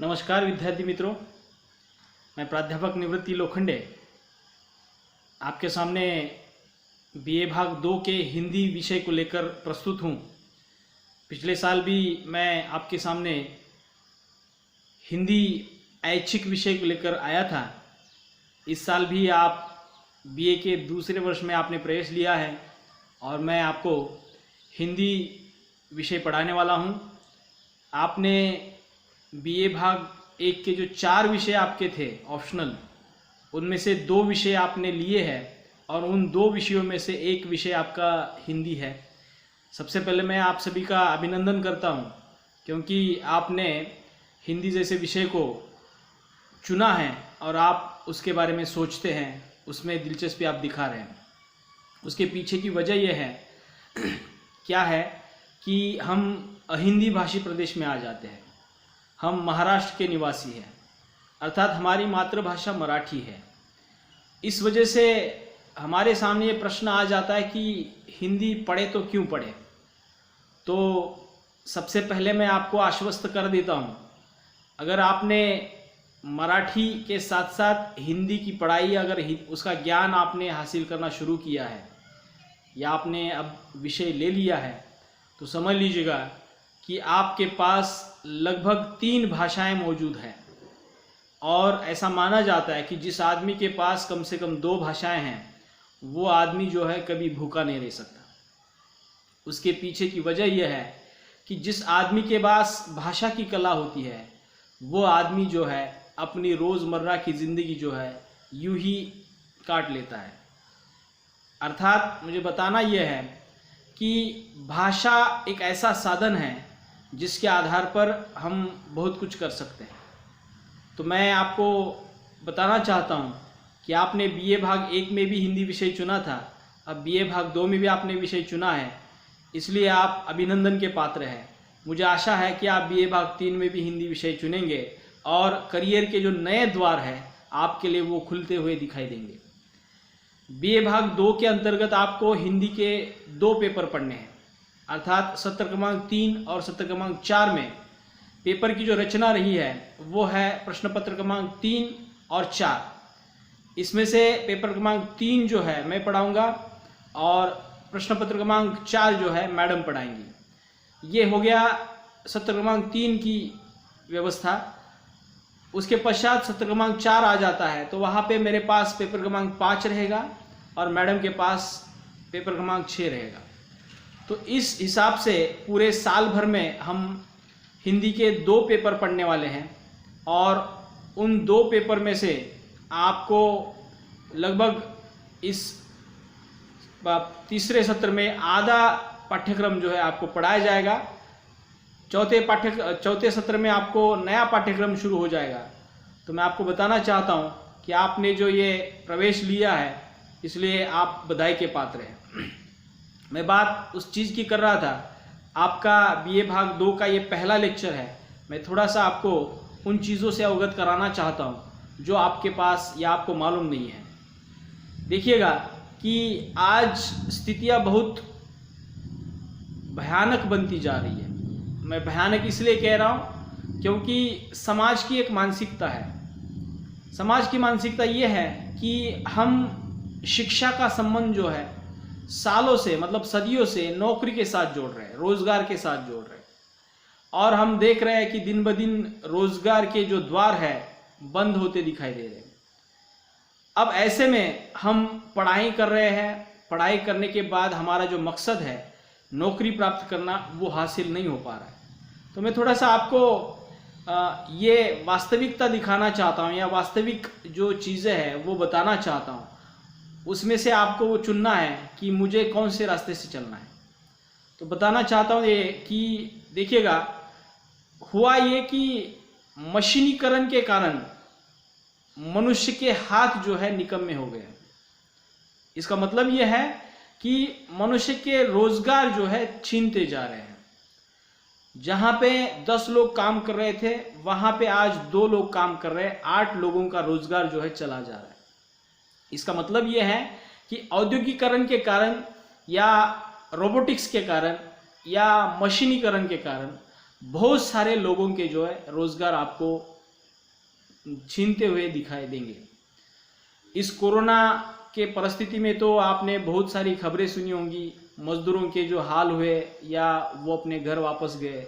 नमस्कार विद्यार्थी मित्रों, मैं प्राध्यापक निवृत्ति लोखंडे आपके सामने बीए भाग 2 के हिंदी विषय को लेकर प्रस्तुत हूँ। पिछले साल भी मैं आपके सामने हिंदी ऐच्छिक विषय को लेकर आया था। इस साल भी आप बीए के दूसरे वर्ष में आपने प्रवेश लिया है और मैं आपको हिंदी विषय पढ़ाने वाला हूँ। आपने बीए भाग 1 के जो 4 विषय आपके थे ऑप्शनल, उनमें से 2 विषय आपने लिए हैं और उन 2 विषयों में से एक विषय आपका हिंदी है। सबसे पहले मैं आप सभी का अभिनंदन करता हूं, क्योंकि आपने हिंदी जैसे विषय को चुना है और आप उसके बारे में सोचते हैं, उसमें दिलचस्पी आप दिखा रहे हैं। उसके पीछे की वजह यह है क्या है कि हम अहिंदी भाषी प्रदेश में आ जाते हैं। हम महाराष्ट्र के निवासी हैं, अर्थात हमारी मातृभाषा मराठी है। इस वजह से हमारे सामने ये प्रश्न आ जाता है कि हिंदी पढ़े तो क्यों पढ़े। तो सबसे पहले मैं आपको आश्वस्त कर देता हूँ, अगर आपने मराठी के साथ साथ हिंदी की पढ़ाई, अगर उसका ज्ञान आपने हासिल करना शुरू किया है या आपने अब विषय ले लिया है, तो समझ लीजिएगा कि आपके पास लगभग 3 भाषाएं मौजूद हैं। और ऐसा माना जाता है कि जिस आदमी के पास कम से कम 2 भाषाएं हैं, वो आदमी जो है कभी भूखा नहीं रह सकता। उसके पीछे की वजह यह है कि जिस आदमी के पास भाषा की कला होती है, वो आदमी जो है अपनी रोज़मर्रा की ज़िंदगी जो है यूं ही काट लेता है। अर्थात मुझे बताना यह है कि भाषा एक ऐसा साधन है जिसके आधार पर हम बहुत कुछ कर सकते हैं। तो मैं आपको बताना चाहता हूँ कि आपने बीए भाग 1 में भी हिंदी विषय चुना था, अब बीए भाग 2 में भी आपने विषय चुना है, इसलिए आप अभिनंदन के पात्र हैं। मुझे आशा है कि आप बीए भाग 3 में भी हिंदी विषय चुनेंगे और करियर के जो नए द्वार हैं आपके लिए वो खुलते हुए दिखाई देंगे। बीए भाग 2 के अंतर्गत आपको हिंदी के 2 पेपर पढ़ने हैं, अर्थात सत्र क्रमांक 3 और सत्र क्रमांक 4 में पेपर की जो रचना रही है वो है प्रश्न पत्र क्रमांक 3 और 4। इसमें से पेपर क्रमांक 3 जो है मैं पढ़ाऊंगा और प्रश्न पत्र क्रमांक 4 जो है मैडम पढ़ाएंगी। ये हो गया सत्र क्रमांक 3 की व्यवस्था। उसके पश्चात सत्र क्रमांक 4 आ जाता है, तो वहाँ पे मेरे पास पेपर क्रमांक 5 रहेगा और मैडम के पास पेपर क्रमांक 6 रहेगा। तो इस हिसाब से पूरे साल भर में हम हिंदी के 2 पेपर पढ़ने वाले हैं और उन 2 पेपर में से आपको लगभग इस तीसरे सत्र में आधा पाठ्यक्रम जो है आपको पढ़ाया जाएगा। चौथे सत्र में आपको नया पाठ्यक्रम शुरू हो जाएगा। तो मैं आपको बताना चाहता हूँ कि आपने जो ये प्रवेश लिया है, इसलिए आप बधाई के पात्र हैं। मैं बात उस चीज़ की कर रहा था, आपका बीए भाग 2 का ये पहला लेक्चर है। मैं थोड़ा सा आपको उन चीज़ों से अवगत कराना चाहता हूँ जो आपके पास या आपको मालूम नहीं है। देखिएगा कि आज स्थितियाँ बहुत भयानक बनती जा रही है। मैं भयानक इसलिए कह रहा हूँ क्योंकि समाज की एक मानसिकता है। समाज की मानसिकता ये है कि हम शिक्षा का संबंध जो है सालों से, मतलब सदियों से नौकरी के साथ जोड़ रहे हैं, रोजगार के साथ जोड़ रहे हैं, और हम देख रहे हैं कि दिन ब दिन रोजगार के जो द्वार है बंद होते दिखाई दे रहे हैं। अब ऐसे में हम पढ़ाई कर रहे हैं, पढ़ाई करने के बाद हमारा जो मकसद है नौकरी प्राप्त करना, वो हासिल नहीं हो पा रहा है। तो मैं थोड़ा सा आपको ये वास्तविकता दिखाना चाहता हूँ, या वास्तविक जो चीज़ें हैं वो बताना चाहता हूँ। उसमें से आपको वो चुनना है कि मुझे कौन से रास्ते से चलना है। तो बताना चाहता हूँ ये कि देखिएगा, हुआ ये कि मशीनीकरण के कारण मनुष्य के हाथ जो है निकम्मे हो गए। इसका मतलब ये है कि मनुष्य के रोजगार जो है छीनते जा रहे हैं। जहाँ पे 10 लोग काम कर रहे थे, वहाँ पे आज 2 लोग काम कर रहे हैं। 8 लोगों का रोजगार जो है चला जा रहा है। इसका मतलब यह है कि औद्योगिकरण के कारण या रोबोटिक्स के कारण या मशीनीकरण के कारण बहुत सारे लोगों के जो है रोजगार आपको छीनते हुए दिखाई देंगे। इस कोरोना के परिस्थिति में तो आपने बहुत सारी खबरें सुनी होंगी, मजदूरों के जो हाल हुए या वो अपने घर वापस गए,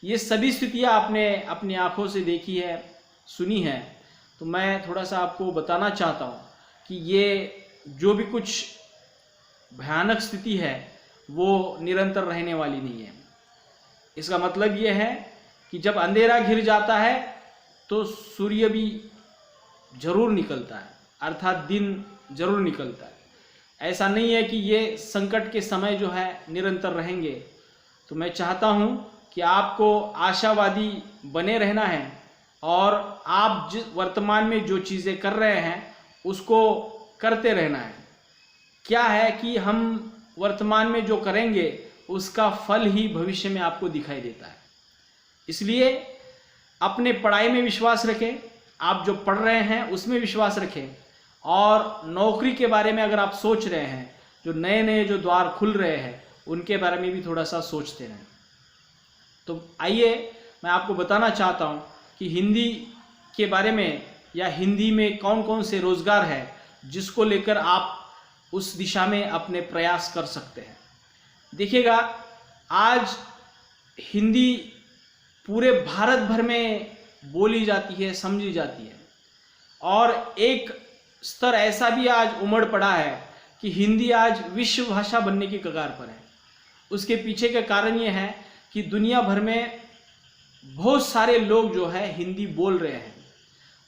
ये सभी स्थितियां आपने अपनी आंखों से देखी है, सुनी है। तो मैं थोड़ा सा आपको बताना चाहता हूँ कि ये जो भी कुछ भयानक स्थिति है वो निरंतर रहने वाली नहीं है। इसका मतलब ये है कि जब अंधेरा घिर जाता है तो सूर्य भी जरूर निकलता है, अर्थात दिन जरूर निकलता है। ऐसा नहीं है कि ये संकट के समय जो है निरंतर रहेंगे। तो मैं चाहता हूँ कि आपको आशावादी बने रहना है और आप जिस वर्तमान में जो चीज़ें कर रहे हैं उसको करते रहना है। क्या है कि हम वर्तमान में जो करेंगे उसका फल ही भविष्य में आपको दिखाई देता है। इसलिए अपने पढ़ाई में विश्वास रखें, आप जो पढ़ रहे हैं उसमें विश्वास रखें, और नौकरी के बारे में अगर आप सोच रहे हैं, जो नए नए जो द्वार खुल रहे हैं उनके बारे में भी थोड़ा सा सोचते रहें। तो आइए मैं आपको बताना चाहता हूँ कि हिंदी के बारे में या हिंदी में कौन कौन से रोजगार है जिसको लेकर आप उस दिशा में अपने प्रयास कर सकते हैं। देखिएगा, आज हिंदी पूरे भारत भर में बोली जाती है, समझी जाती है, और एक स्तर ऐसा भी आज उमड़ पड़ा है कि हिंदी आज विश्व भाषा बनने की कगार पर है। उसके पीछे का कारण ये है कि दुनिया भर में बहुत सारे लोग जो है हिंदी बोल रहे हैं।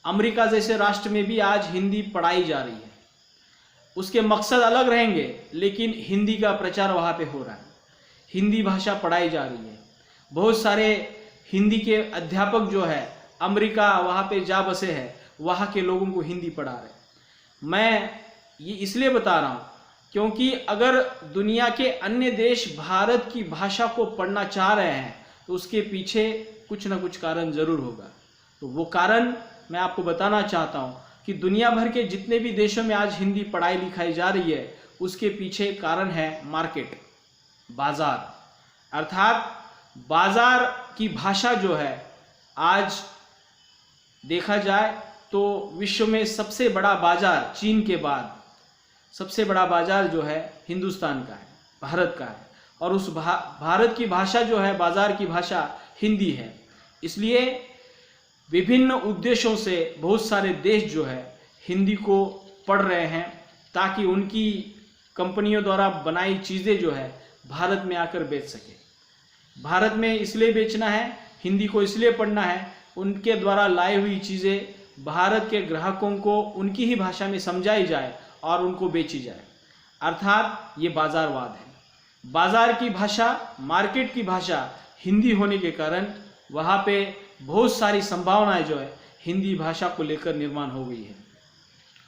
अमेरिका जैसे राष्ट्र में भी आज हिंदी पढ़ाई जा रही है। उसके मकसद अलग रहेंगे लेकिन हिंदी का प्रचार वहाँ पे हो रहा है, हिंदी भाषा पढ़ाई जा रही है। बहुत सारे हिंदी के अध्यापक जो है अमेरिका वहाँ पे जा बसे हैं, वहाँ के लोगों को हिंदी पढ़ा रहे हैं। मैं ये इसलिए बता रहा हूँ क्योंकि अगर दुनिया के अन्य देश भारत की भाषा को पढ़ना चाह रहे हैं तो उसके पीछे कुछ ना कुछ कारण जरूर होगा। तो वो कारण मैं आपको बताना चाहता हूँ कि दुनिया भर के जितने भी देशों में आज हिंदी पढ़ाई लिखाई जा रही है उसके पीछे कारण है मार्केट, बाजार। अर्थात बाजार की भाषा जो है आज देखा जाए तो विश्व में सबसे बड़ा बाजार चीन के बाद सबसे बड़ा बाजार जो है हिंदुस्तान का है, भारत का है। और उस भारत की भाषा जो है, बाजार की भाषा हिंदी है। इसलिए विभिन्न उद्देश्यों से बहुत सारे देश जो है हिंदी को पढ़ रहे हैं ताकि उनकी कंपनियों द्वारा बनाई चीज़ें जो है भारत में आकर बेच सके। भारत में इसलिए बेचना है, हिंदी को इसलिए पढ़ना है, उनके द्वारा लाई हुई चीज़ें भारत के ग्राहकों को उनकी ही भाषा में समझाई जाए और उनको बेची जाए। अर्थात ये बाजारवाद है। बाजार की भाषा, मार्केट की भाषा हिंदी होने के कारण वहाँ पे बहुत सारी संभावनाएं जो है हिंदी भाषा को लेकर निर्माण हो गई है।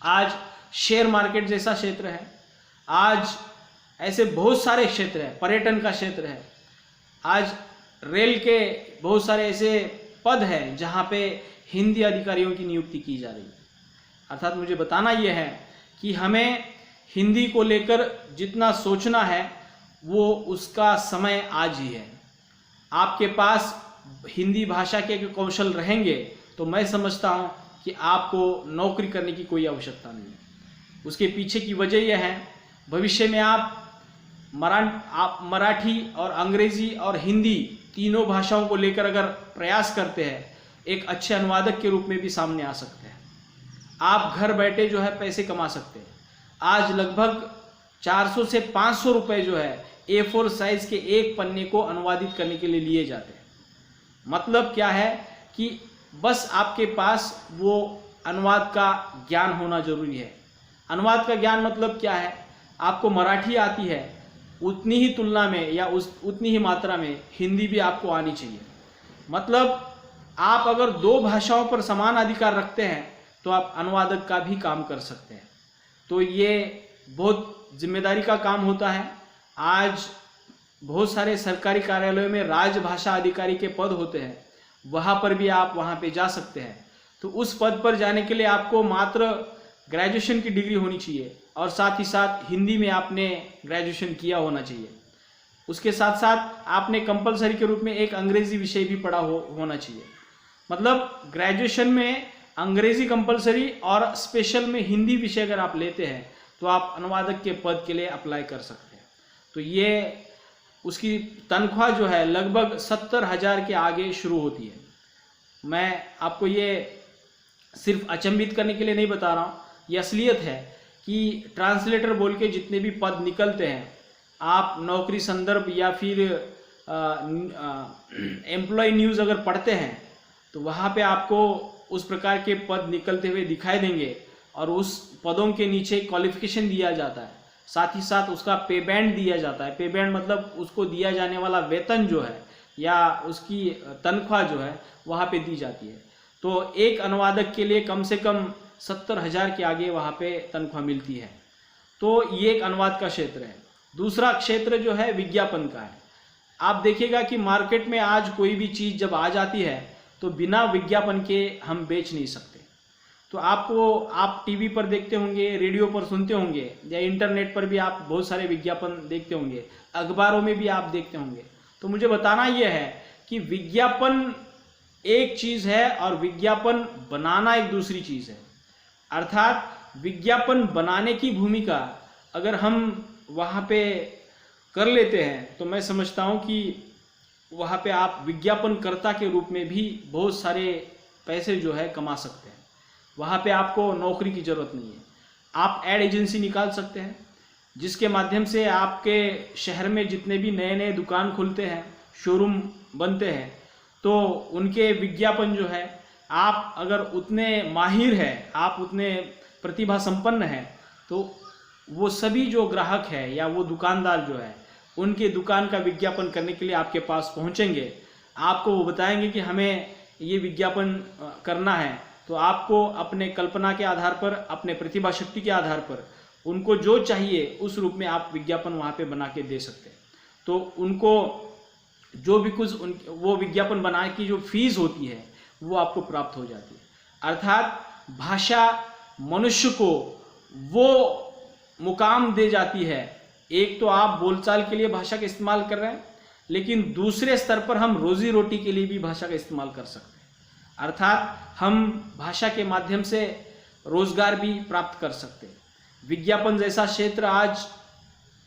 आज शेयर मार्केट जैसा क्षेत्र है, आज ऐसे बहुत सारे क्षेत्र हैं, पर्यटन का क्षेत्र है, आज रेल के बहुत सारे ऐसे पद हैं जहाँ पे हिंदी अधिकारियों की नियुक्ति की जा रही है। अर्थात मुझे बताना ये है कि हमें हिंदी को लेकर जितना सोचना है वो उसका समय आज ही है। आपके पास हिंदी भाषा के कौशल रहेंगे तो मैं समझता हूँ कि आपको नौकरी करने की कोई आवश्यकता नहीं है। उसके पीछे की वजह यह है, भविष्य में आप मराठी और अंग्रेजी और हिंदी तीनों भाषाओं को लेकर अगर प्रयास करते हैं, एक अच्छे अनुवादक के रूप में भी सामने आ सकते हैं। आप घर बैठे जो है पैसे कमा सकते हैं। आज लगभग 400 से 500 रुपये जो है A4 साइज के एक पन्ने को अनुवादित करने के लिए लिए जाते हैं। मतलब क्या है कि बस आपके पास वो अनुवाद का ज्ञान होना जरूरी है। अनुवाद का ज्ञान मतलब क्या है, आपको मराठी आती है उतनी ही तुलना में या उतनी ही मात्रा में हिंदी भी आपको आनी चाहिए। मतलब आप अगर दो भाषाओं पर समान अधिकार रखते हैं तो आप अनुवादक का भी काम कर सकते हैं। तो ये बहुत जिम्मेदारी का काम होता है। आज बहुत सारे सरकारी कार्यालयों में राजभाषा अधिकारी के पद होते हैं, वहाँ पर भी आप वहाँ पे जा सकते हैं। तो उस पद पर जाने के लिए आपको मात्र ग्रेजुएशन की डिग्री होनी चाहिए और साथ ही साथ हिंदी में आपने ग्रेजुएशन किया होना चाहिए। उसके साथ साथ आपने कंपलसरी के रूप में एक अंग्रेजी विषय भी पढ़ा होना चाहिए। मतलब ग्रेजुएशन में अंग्रेजी कंपलसरी और स्पेशल में हिंदी विषय अगर आप लेते हैं तो आप अनुवादक के पद के लिए अप्लाई कर सकते हैं। तो ये उसकी तनख्वाह जो है लगभग 70,000 के आगे शुरू होती है। मैं आपको ये सिर्फ अचंभित करने के लिए नहीं बता रहा हूँ, ये असलियत है कि ट्रांसलेटर बोल के जितने भी पद निकलते हैं, आप नौकरी संदर्भ या फिर एम्प्लॉय न्यूज़ अगर पढ़ते हैं तो वहाँ पे आपको उस प्रकार के पद निकलते हुए दिखाई देंगे और उस पदों के नीचे क्वालिफिकेशन दिया जाता है, साथ ही साथ उसका पे बैंड दिया जाता है। पे बैंड मतलब उसको दिया जाने वाला वेतन जो है या उसकी तनख्वाह जो है वहाँ पे दी जाती है। तो एक अनुवादक के लिए कम से कम 70,000 के आगे वहाँ पे तनख्वाह मिलती है। तो ये एक अनुवाद का क्षेत्र है। दूसरा क्षेत्र जो है विज्ञापन का है। आप देखिएगा कि मार्केट में आज कोई भी चीज़ जब आ जाती है तो बिना विज्ञापन के हम बेच नहीं सकते। तो आप टीवी पर देखते होंगे, रेडियो पर सुनते होंगे या इंटरनेट पर भी आप बहुत सारे विज्ञापन देखते होंगे, अखबारों में भी आप देखते होंगे। तो मुझे बताना यह है कि विज्ञापन एक चीज़ है और विज्ञापन बनाना एक दूसरी चीज़ है। अर्थात विज्ञापन बनाने की भूमिका अगर हम वहाँ पे कर लेते हैं तो मैं समझता हूँ कि वहाँ पे आप विज्ञापनकर्ता के रूप में भी बहुत सारे पैसे जो है कमा सकते हैं। वहाँ पे आपको नौकरी की ज़रूरत नहीं है। आप एड एजेंसी निकाल सकते हैं जिसके माध्यम से आपके शहर में जितने भी नए नए दुकान खुलते हैं, शोरूम बनते हैं, तो उनके विज्ञापन जो है, आप अगर उतने माहिर हैं, आप उतने प्रतिभा संपन्न हैं, तो वो सभी जो ग्राहक है या वो दुकानदार जो है उनके दुकान का विज्ञापन करने के लिए आपके पास पहुंचेंगे। आपको वो बताएंगे कि हमें ये विज्ञापन करना है, तो आपको अपने कल्पना के आधार पर, अपने प्रतिभा शक्ति के आधार पर उनको जो चाहिए उस रूप में आप विज्ञापन वहाँ पे बना के दे सकते हैं। तो उनको जो भी कुछ वो विज्ञापन बनाने की जो फीस होती है वो आपको प्राप्त हो जाती है। अर्थात भाषा मनुष्य को वो मुकाम दे जाती है। एक तो आप बोलचाल के लिए भाषा का इस्तेमाल कर रहे हैं, लेकिन दूसरे स्तर पर हम रोजी रोटी के लिए भी भाषा का इस्तेमाल कर सकते हैं। अर्थात हम भाषा के माध्यम से रोजगार भी प्राप्त कर सकते हैं। विज्ञापन जैसा क्षेत्र आज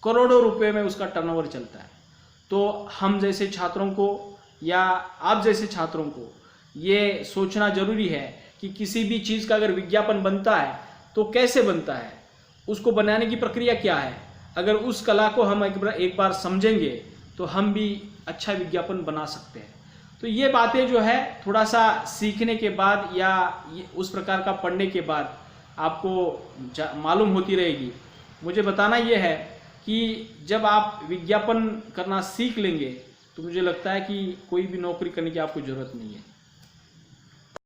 करोड़ों रुपए में उसका टर्नओवर चलता है। तो हम जैसे छात्रों को या आप जैसे छात्रों को ये सोचना जरूरी है कि किसी भी चीज़ का अगर विज्ञापन बनता है तो कैसे बनता है, उसको बनाने की प्रक्रिया क्या है। अगर उस कला को हम एक बार समझेंगे तो हम भी अच्छा विज्ञापन बना सकते हैं। तो ये बातें जो है थोड़ा सा सीखने के बाद या उस प्रकार का पढ़ने के बाद आपको मालूम होती रहेगी। मुझे बताना ये है कि जब आप विज्ञापन करना सीख लेंगे तो मुझे लगता है कि कोई भी नौकरी करने की आपको ज़रूरत नहीं है।